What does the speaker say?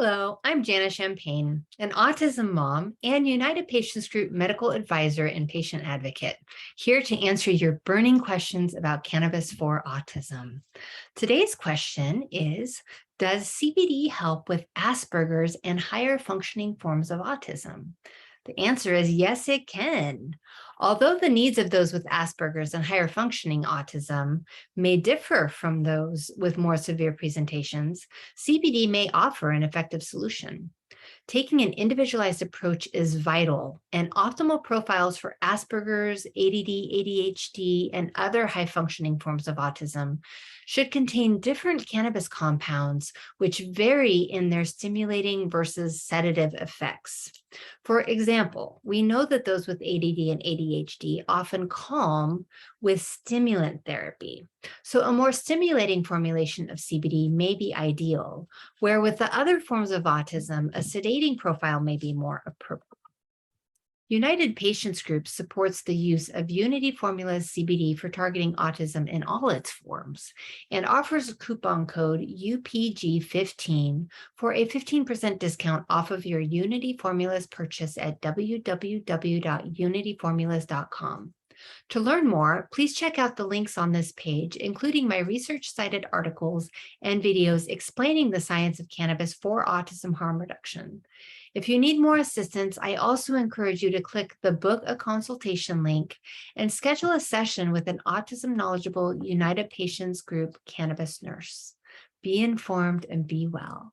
Hello, I'm Janna Champagne, an autism mom and United Patients Group medical advisor and patient advocate, here to answer your burning questions about cannabis for autism. Today's question is, does CBD help with Asperger's and higher functioning forms of autism? The answer is yes, it can. Although the needs of those with Asperger's and higher functioning autism may differ from those with more severe presentations, CBD may offer an effective solution. Taking an individualized approach is vital, and optimal profiles for Asperger's, ADD, ADHD, and other high functioning forms of autism should contain different cannabis compounds, which vary in their stimulating versus sedative effects. For example, we know that those with ADD and ADHD often calm with stimulant therapy. So, a more stimulating formulation of CBD may be ideal, where with the other forms of autism, a sedating profile may be more appropriate. United Patients Group supports the use of Unity Formulas CBD for targeting autism in all its forms and offers a coupon code UPG15 for a 15% discount off of your Unity Formulas purchase at www.unityformulas.com. To learn more, please check out the links on this page, including my research-cited articles and videos explaining the science of cannabis for autism harm reduction. If you need more assistance, I also encourage you to click the Book a Consultation link and schedule a session with an autism-knowledgeable United Patients Group cannabis nurse. Be informed and be well.